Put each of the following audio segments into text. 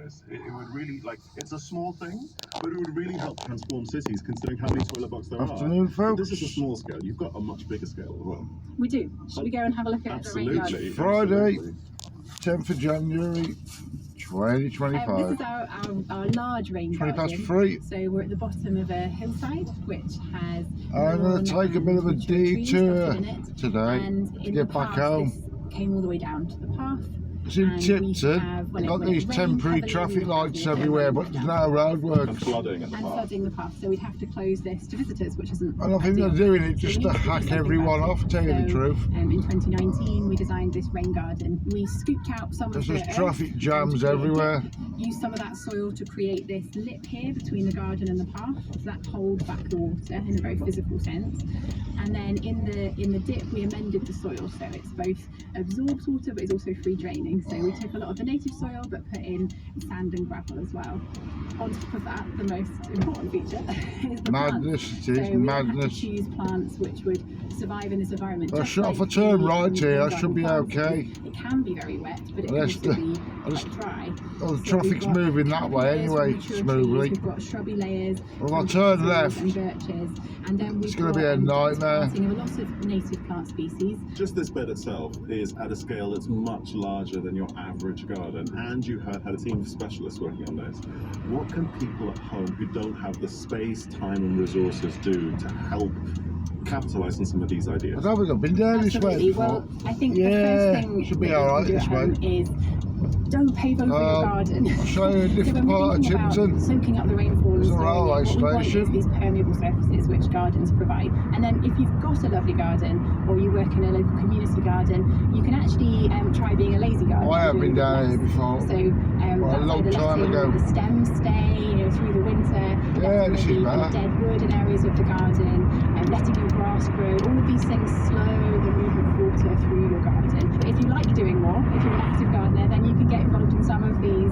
this. It would really, like, it's a small thing, but it would really help transform cities, considering how many toilet blocks there Afternoon, are. folks. But this is a small scale. You've got a much bigger scale as well. We do. Should we go and have a look at the rain garden? Absolutely. Friday. Absolutely. 10th of January 2025. This is our large rain garden. 3:20. So we're at the bottom of a hillside which has. I'm going to take a bit of a detour today and to in get the back past, home. This came all the way down to the path. It's in And we Tipton. have- when You've it- got when it these rains temporary heavily, traffic we have lights water everywhere, running but there's down. no roadworks. And flooding at the And park. flooding the path, so we'd have to close this to visitors, which isn't. And I think they're ideal. doing it So just we to need do hack something everyone about off, it. tell you the So, truth. in 2019, we designed this rain garden. We scooped out some There's of the just earth traffic and jams created everywhere. it. Used some of that soil to create this lip here between the garden and the path, so that holds back the water in a very physical sense. And then in the dip, we amended the soil so it's both absorbs water but it's also free draining. So we took a lot of the native soil but put in sand and gravel as well. On top of that, the most important feature is the Madness, plants. it is, So we had madness. to choose plants which would survive in this environment. I just shot like off a turn the, right here, rain that should be garden plants. okay. It can be very wet, but it can Unless also the- be unless- quite dry. Oh, the So traffic's we've got moving that way layers anyway, from mature smoothly. trees, we've got shrubby layers. Well, I from turn castles left. And birches, and then It's we've gonna got be a nightmare. planting of a lot of native plant species. Just this bed itself is at a scale that's much larger than your average garden, and you had a team of specialists working on this. What can people at home who don't have the space, time, and resources do to help capitalise on some of these I ideas? don't think I've been down this way Absolutely. before. Well, I think the Yeah, first thing should be that you alright can do this at way. home is don't pave over your garden. I'll show you a So different when we're part of thinking about Tipton. soaking up the rainfall and There's a storing railway it, what we want station. is these permeable surfaces which gardens provide. And then if you've got a lovely garden or you work in a local community garden, you can actually try being a lazy gardener. I have doing been down less. here before. So Well, a that's long either time letting ago. the stems stay, through the winter. Yeah, letting this is maybe better. dead wood in areas of the garden, letting your grass grow. All of these things slow the movement of water through your garden. But if you like doing more, if you're an active gardener, then you can get involved in some of these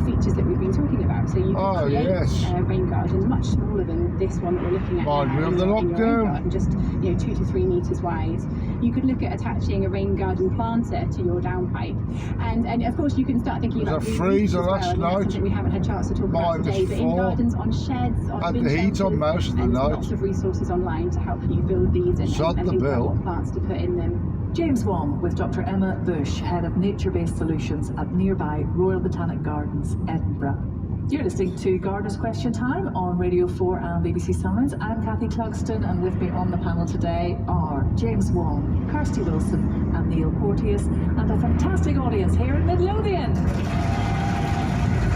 features that we've been talking about. So you can create yes. rain gardens much smaller than this one that we're looking at Mind now. me of the in your own lockdown. garden, just 2 to 3 meters wide. You could look at attaching a rain garden planter to your downpipe, and of course you can start thinking There's about a green freezer roofs as well, last and that's night. something we haven't had a chance to talk about Minus today. But in 4. gardens, on sheds, on Had bin the heat on shelters, most of the and night. lots of resources online to help you build these and Shut the think about bill. what plants to put in them. James Wong with Dr. Emma Bush, Head of Nature-Based Solutions at nearby Royal Botanic Gardens, Edinburgh. You're listening to Gardener's Question Time on Radio 4 and BBC Sounds. I'm Kathy Clugston, and with me on the panel today are James Wong, Kirsty Wilson and Neil Porteous, and a fantastic audience here in Midlothian.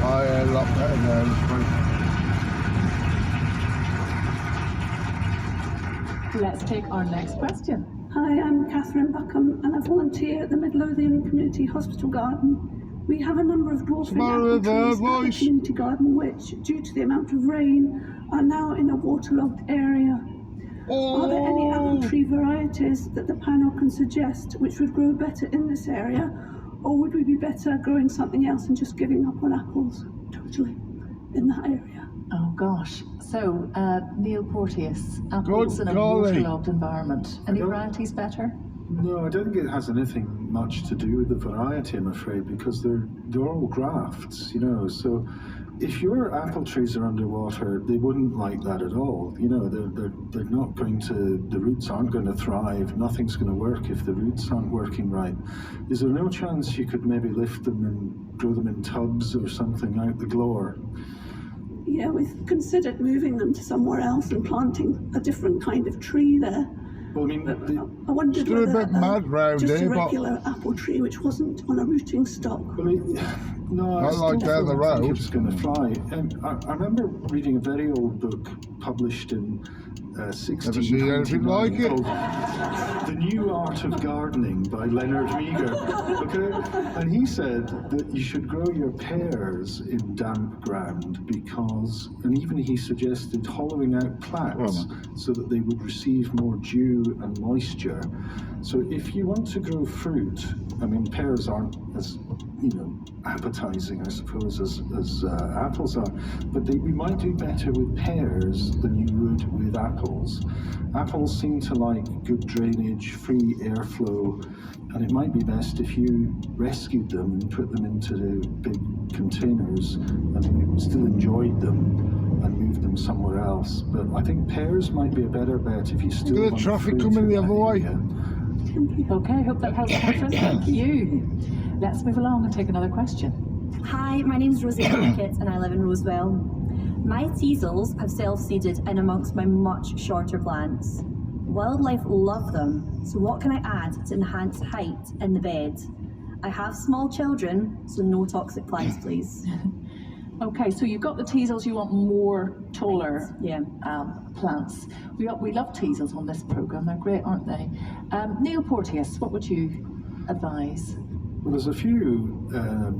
A lot better now this week. Let's take our next question. Hi, I'm Catherine Buckham and I volunteer at the Midlothian Community Hospital Garden. We have a number of dwarfing Matter apple of trees at the voice. community garden which, due to the amount of rain, are now in a waterlogged area. Are there any apple tree varieties that the panel can suggest which would grow better in this area, or would we be better growing something else and just giving up on apples totally in that area? Oh gosh. So, Neil Porteous, apples Good in a golly. waterlogged environment. Any varieties better? No, I don't think it has anything much to do with the variety, I'm afraid, because they're all grafts, so if your apple trees are underwater, they wouldn't like that at all. They're not going to, the roots aren't going to thrive, nothing's going to work if the roots aren't working right. Is there no chance you could maybe lift them and grow them in tubs or something out the glower? Yeah, we've considered moving them to somewhere else and planting a different kind of tree there. Well, I mean, I wondered Still a whether bit mad round just here, a but- regular apple tree which wasn't on a rooting stock. No, Not I still like down the don't think road. it's going to fly. And I remember reading a very old book published in Never seen anything 1699 like it. called The New Art of Gardening by Leonard Meager. Okay? And he said that you should grow your pears in damp ground because, and even he suggested hollowing out plants so that they would receive more dew and moisture. So if you want to grow fruit, I mean, pears aren't as appetizing, I suppose, as apples are. But we might do better with pears than you would with apples. Apples seem to like good drainage, free airflow, and it might be best if you rescued them and put them into big containers and you still enjoyed them and moved them somewhere else. But I think pears might be a better bet if you still Look at the want traffic fruit coming in the that other way. area. Okay, hope that helps, Catherine. Thank you. Let's move along and take another question. Hi, my name's Rosie Hackett and I live in Rosewell. My teasels have self-seeded in amongst my much shorter plants. Wildlife love them, so what can I add to enhance height in the bed? I have small children, so no toxic plants, please. Okay, so you've got the teasels, you want more taller Yeah. plants. We love teasels on this programme, they're great, aren't they? Neil Porteous, what would you advise? Well, there's a few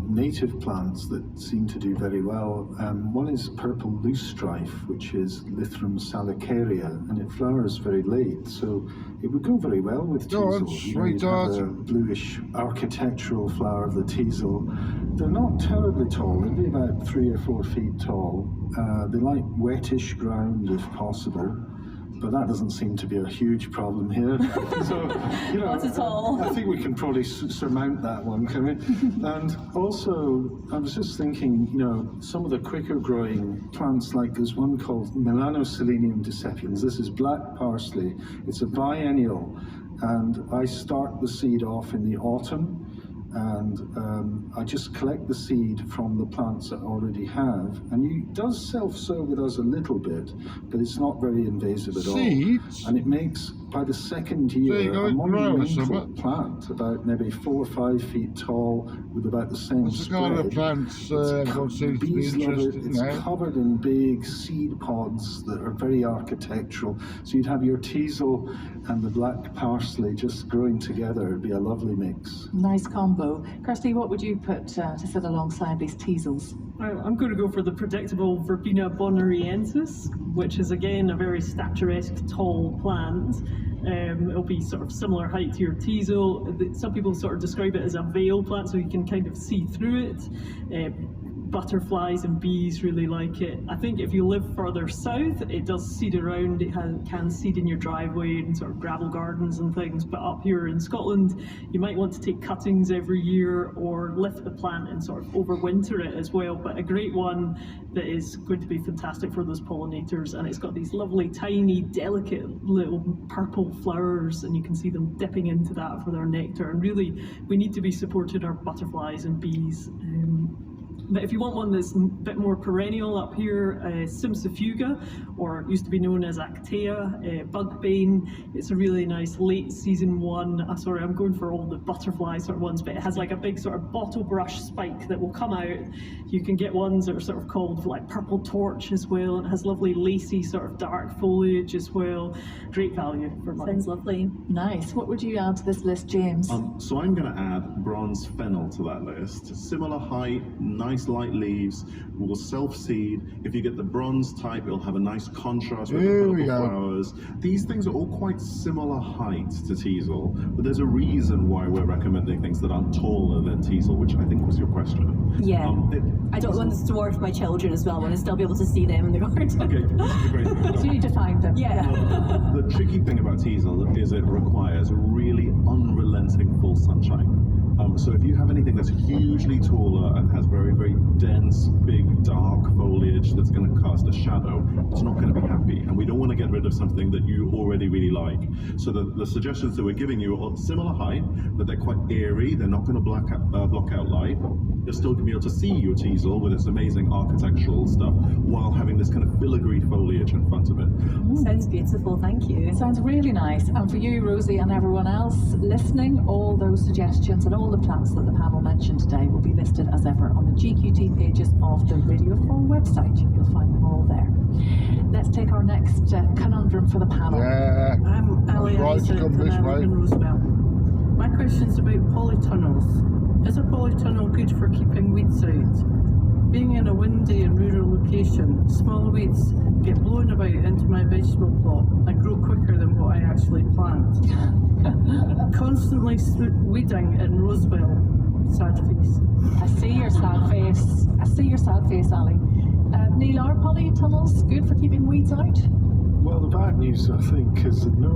native plants that seem to do very well. One is purple loosestrife, which is Lythrum salicaria, and it flowers very late, so it would go very well with Go on, teasel. You'd have a sweetheart. bluish architectural flower of the teasel. They're not terribly tall, they'd be about 3 or 4 feet tall. They like wettish ground if possible. But that doesn't seem to be a huge problem here. So, Not at all. I think we can probably surmount that one, can we? And also, I was just thinking, some of the quicker growing plants, like there's one called Melanoselenium dissepiens. This is black parsley. It's a biennial, and I start the seed off in the autumn, and I just collect the seed from the plants that I already have, and it does self-sow with us a little bit, but it's not very invasive at all. Seeds? And it makes, by the second you year, go, a it grows, monumental isn't it? plant, about maybe 4 or 5 feet tall, with about the same What's the spread. kind of plants God seems to be Bees love it. interested in It's now? covered in big seed pods that are very architectural. So you'd have your teasel and the black parsley just growing together. It'd be a lovely mix. Nice combo. Kirsty, what would you put to sit alongside these teasels? I'm going to go for the predictable Verbena bonariensis, which is again a very statuesque tall plant. It'll be sort of similar height to your teasel. Some people sort of describe it as a veil plant, so you can kind of see through it. Butterflies and bees really like it. I think if you live further south, it does seed around. It can seed in your driveway and sort of gravel gardens and things. But up here in Scotland, you might want to take cuttings every year or lift the plant and sort of overwinter it as well. But a great one that is going to be fantastic for those pollinators, and it's got these lovely, tiny, delicate little purple flowers, and you can see them dipping into that for their nectar. And really, we need to be supporting our butterflies and bees. But if you want one that's a bit more perennial up here, Simsifuga, or used to be known as Actea, Bugbane, it's a really nice late season one. Sorry, I'm going for all the butterfly sort of ones, but it has like a big sort of bottle brush spike that will come out. You can get ones that are sort of called like purple torch as well, and it has lovely lacy sort of dark foliage as well. Great value for money. Sounds lovely. Nice. What would you add to this list, James? So I'm going to add bronze fennel to that list. Similar height, nice light leaves, will self-seed. If you get the bronze type, it'll have a nice contrast with Here the we purple go. flowers. These things are all quite similar height to teasel, but there's a reason why we're recommending things that aren't taller than teasel, which I think was your question. Yeah. I don't want to dwarf my children as well. I want to still be able to see them in the garden. Okay, this is a great thing. So you need to find them. Yeah. The tricky thing about teasel is it requires really unrelenting full sunshine. So if you have anything that's hugely taller and has very, very dense, big, dark foliage that's going to cast a shadow, it's not going to be happy. And we don't want to get rid of something that you already really like. So the suggestions that we're giving you are similar height, but they're quite airy. They're not going to block out light. You're still going to be able to see your teasel with its amazing architectural stuff while having this kind of filigree foliage in front of it. Sounds beautiful, thank you. It sounds really nice. And for you, Rosie, and everyone else listening, all those suggestions and all the plants that the panel mentioned today will be listed as ever on the GQT pages of the Radio 4 website. You'll find them all there. Let's take our next conundrum for the panel. Yeah. I'm Ali Right to Isaac come and this I live way. in Roosevelt. My question's about polytunnels. Is a polytunnel good for keeping weeds out? Being in a windy and rural location, small weeds get blown about into my vegetable plot and grow quicker than what I actually plant. Constantly weeding in Roseville Sad face. I see your sad face. I see your sad face, Ali. Neil, are polytunnels good for keeping weeds out? Well, the bad news, I think, is that no,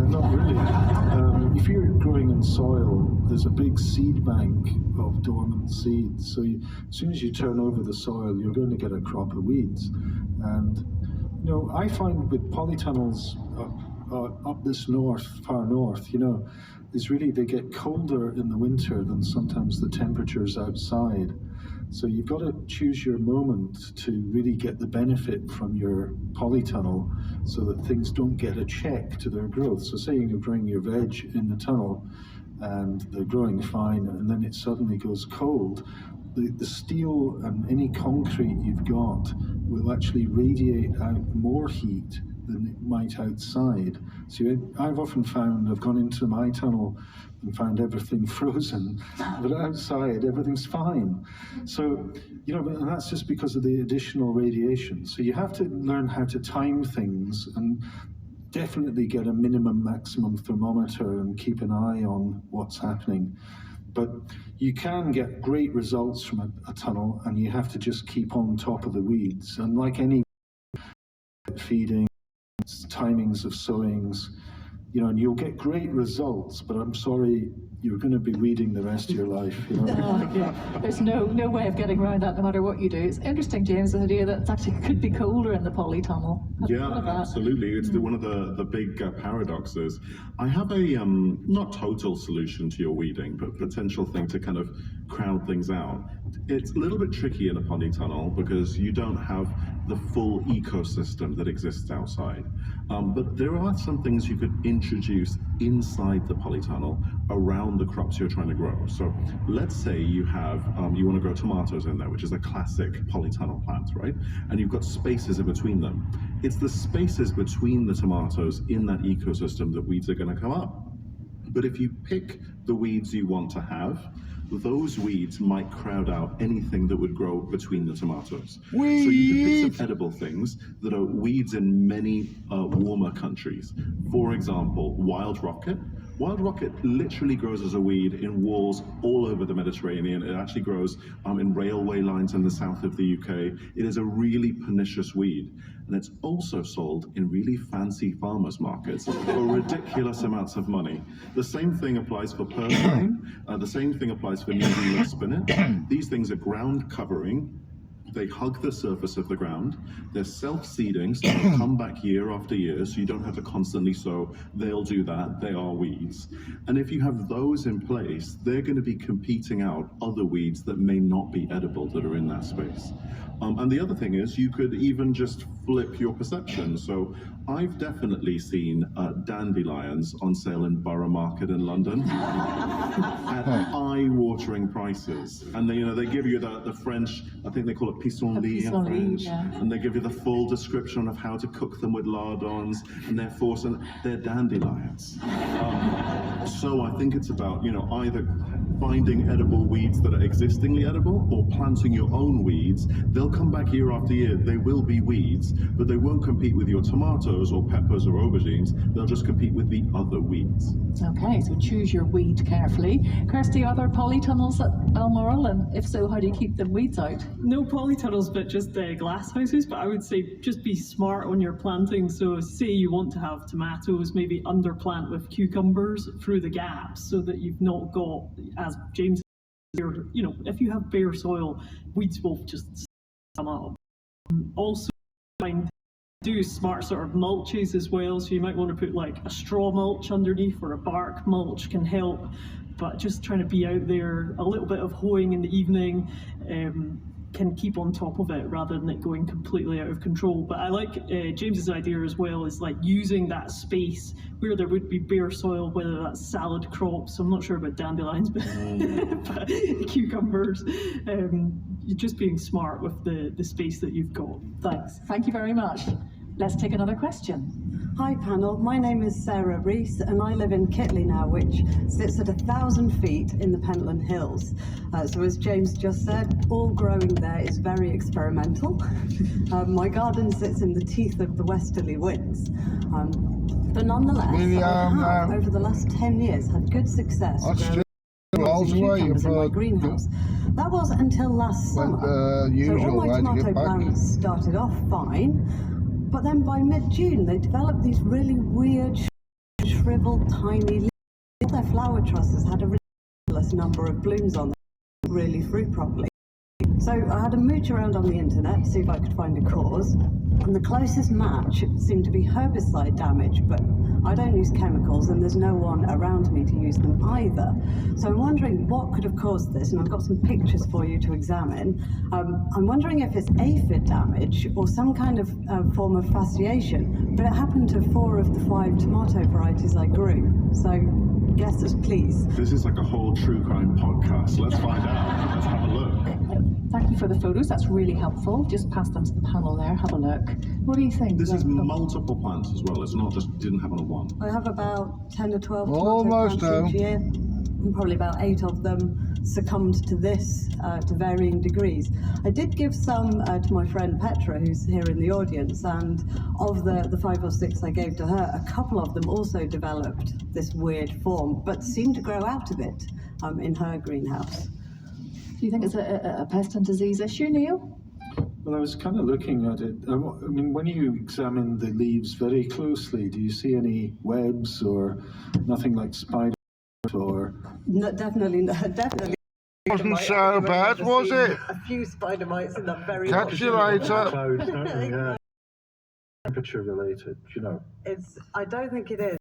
not really. If you're growing in soil, there's a big seed bank of dormant seeds. So as soon as you turn over the soil, you're going to get a crop of weeds. And, you know, I find with polytunnels up this far north, you know, is really they get colder in the winter than sometimes the temperatures outside. So you've got to choose your moment to really get the benefit from your polytunnel so that things don't get a check to their growth. So say you're growing your veg in the tunnel and they're growing fine and then it suddenly goes cold, the steel and any concrete you've got will actually radiate out more heat than it might outside. So I've often found, I've gone into my tunnel and found everything frozen, but outside everything's fine. So, you know, and that's just because of the additional radiation. So you have to learn how to time things and definitely get a minimum maximum thermometer and keep an eye on what's happening. But you can get great results from a tunnel, and you have to just keep on top of the weeds. And like any feeding, timings of sowings, you know, and you'll get great results, but I'm sorry, you're going to be weeding the rest of your life, you know. Oh, yeah. There's no way of getting around that no matter what you do. It's interesting, James, the idea that it actually could be colder in the polytunnel. Yeah, absolutely. It's one of the big paradoxes. I have a not total solution to your weeding, but potential thing to kind of crowd things out. It's a little bit tricky in a polytunnel because you don't have the full ecosystem that exists outside. But there are some things you could introduce inside the polytunnel around the crops you're trying to grow. So let's say you have, you want to grow tomatoes in there, which is a classic polytunnel plant, right? And you've got spaces in between them. It's the spaces between the tomatoes in that ecosystem that weeds are going to come up. But if you pick the weeds you want to have, those weeds might crowd out anything that would grow between the tomatoes. So you can pick some edible things that are weeds in many warmer countries. For example, wild rocket. Wild rocket literally grows as a weed in walls all over the Mediterranean. It actually grows in railway lines in the south of the UK. It is a really pernicious weed. And it's also sold in really fancy farmers markets for ridiculous amounts of money. The same thing applies for purslane. The same thing applies for New Zealand spinach. These things are ground covering. They hug the surface of the ground. They're self-seeding, so they'll come back year after year, so you don't have to constantly sow. They'll do that. They are weeds. And if you have those in place, they're going to be competing out other weeds that may not be edible that are in that space. And the other thing is, you could even just flip your perception. So I've definitely seen dandelions on sale in Borough Market in London at eye-watering prices. And they give you the French, I think they call it pissenlit in French, and they give you the full description of how to cook them with lardons, and they're dandelions. So I think it's about, either finding edible weeds that are existingly edible or planting your own weeds. They'll come back year after year. They will be weeds, but they won't compete with your tomatoes or peppers or aubergines. They'll just compete with the other weeds. Okay, so choose your weed carefully. Kirsty, are there polytunnels at Balmoral? And if so, how do you keep the weeds out? No polytunnels, but just glass houses. But I would say just be smart on your planting. So say you want to have tomatoes, maybe underplant with cucumbers through the gaps so that you've not got, as James said, if you have bare soil, weeds will just come up. Also, do smart sort of mulches as well. So you might want to put like a straw mulch underneath, or a bark mulch can help. But just trying to be out there, a little bit of hoeing in the evening can keep on top of it rather than it going completely out of control. But I like James's idea as well, is like using that space where there would be bare soil, whether that's salad crops, I'm not sure about dandelions, but cucumbers. You're just being smart with the space that you've got. Thanks. Thank you very much. Let's take another question. Hi panel, my name is Sarah Rees and I live in Kitley now, which sits at 1,000 feet in the Pentland Hills. So as James just said, all growing there is very experimental. My garden sits in the teeth of the westerly winds. But nonetheless, I have, over the last 10 years, had good success growing miles using away cucumbers in my for greenhouse. That was until last went summer. the usual so all my way to tomato get back. plants started off fine, but then by mid-June they developed these really weird, shriveled, tiny leaves. Their flower trusses had a ridiculous number of blooms on them, really fruit properly. So I had a mooch around on the internet to see if I could find a cause, and the closest match seemed to be herbicide damage, but I don't use chemicals and there's no one around me to use them either. So I'm wondering what could have caused this, and I've got some pictures for you to examine. I'm wondering if it's aphid damage or some kind of form of fasciation, but it happened to 4 of the 5 tomato varieties I grew. So guesses, please. This is like a whole true crime podcast. Let's find out. Let's have a look. Thank you for the photos. That's really helpful. Just pass them to the panel there. Have a look. What do you think? This is multiple plants as well. It's not just didn't happen on one. I have about 10 to 12 Almost tomato plants each now. year, and probably about 8 of them succumbed to this to varying degrees. I did give some to my friend Petra, who's here in the audience, and of the 5 or 6 I gave to her, a couple of them also developed this weird form, but seemed to grow out of it in her greenhouse. Do you think it's a pest and disease issue, Neil? Well, I was kind of looking at it. I mean, when you examine the leaves very closely, do you see any webs or nothing like spiders or? No, definitely, definitely. Wasn't so bad, was it? A few spider mites in that very. Catch you later. Clouds, don't they? Yeah. Temperature related, you know. I don't think it is.